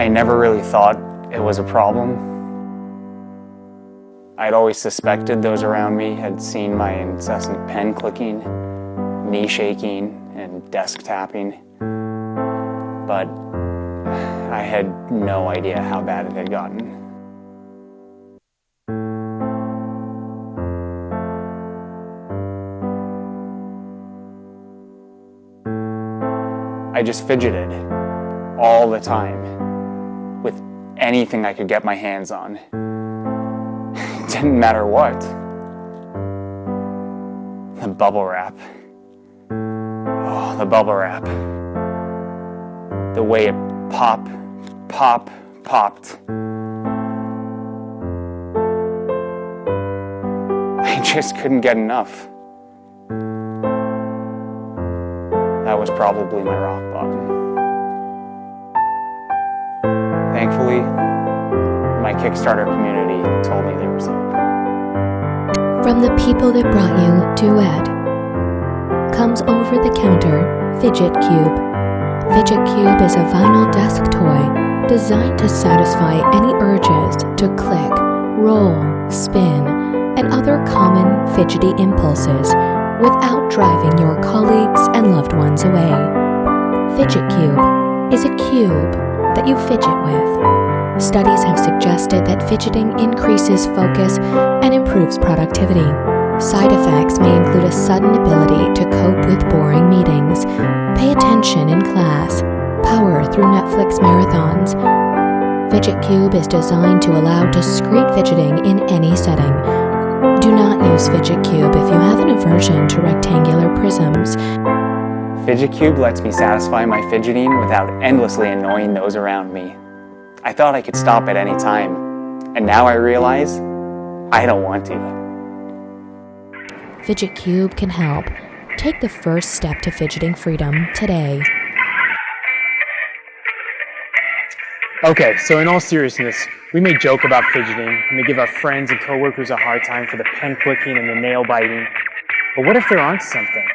I never really thought it was a problem. I'd always suspected those around me had seen my incessant pen clicking, knee shaking, and desk tapping, but I had no idea how bad it had gotten. I just fidgeted all the time with anything I could get my hands on. It didn't matter what. The bubble wrap. Oh, the bubble wrap. The way it popped. I just couldn't get enough. That was probably my rock bottom. Thankfully, my Kickstarter community told me there was hope. From the people that brought you Duet comes over-the-counter Fidget Cube. Fidget Cube is a vinyl desk toy designed to satisfy any urges to click, roll, spin, and other common fidgety impulses without driving your colleagues and loved ones away. Fidget Cube is a cube that you fidget with. Studies have suggested that fidgeting increases focus and improves productivity. Side effects may include a sudden ability to cope with boring meetings, pay attention in class, power through Netflix marathons. Fidget Cube is designed to allow discrete fidgeting in any setting. Do not use Fidget Cube if you have an aversion to rectangular prisms. Fidget Cube lets me satisfy my fidgeting without endlessly annoying those around me. I thought I could stop at any time, and now I realize I don't want to. Fidget Cube can help. Take the first step to fidgeting freedom today. Okay, so in all seriousness, we may joke about fidgeting and may give our friends and coworkers a hard time for the pen clicking and the nail biting. But what if they're onto something?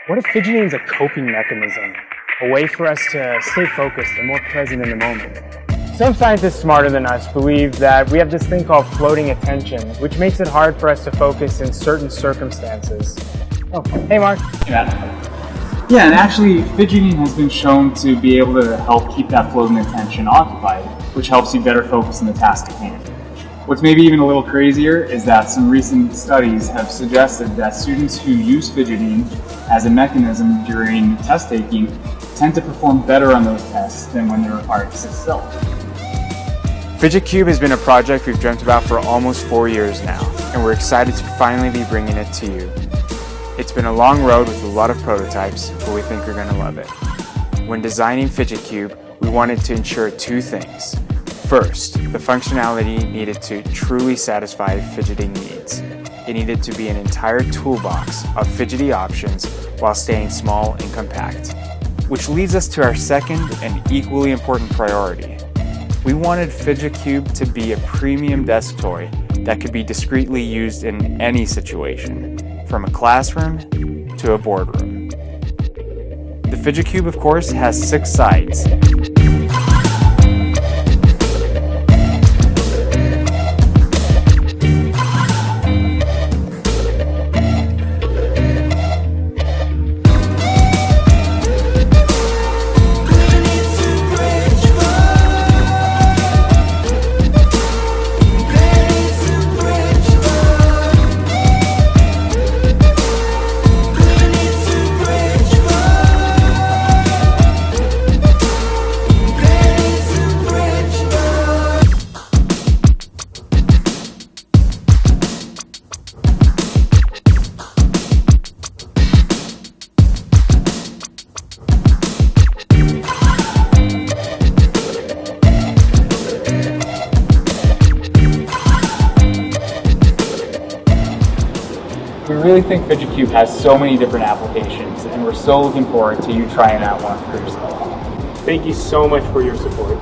What if fidgeting is a coping mechanism? A way for us to stay focused and more present in the moment? Some scientists smarter than us believe that we have this thing called floating attention, which makes it hard for us to focus in certain circumstances. Oh, hey Mark. Yeah, and actually fidgeting has been shown to be able to help keep that floating attention occupied, which helps you better focus on the task at hand. What's maybe even a little crazier is that some recent studies have suggested that students who use fidgeting as a mechanism during test taking tend to perform better on those tests than when they're required to sit still. Fidget Cube has been a project we've dreamt about for almost 4 years now, and we're excited to finally be bringing it to you. It's been a long road with a lot of prototypes, but we think you're going to love it. When designing Fidget Cube, we wanted to ensure two things. First, the functionality needed to truly satisfy fidgeting needs. It needed to be an entire toolbox of fidgety options while staying small and compact. Which leads us to our second and equally important priority. We wanted Fidget Cube to be a premium desk toy that could be discreetly used in any situation, from a classroom to a boardroom. The Fidget Cube, of course, has 6 sides. We really think Fidget Cube has so many different applications, and we're so looking forward to you trying out one for yourself. Thank you so much for your support.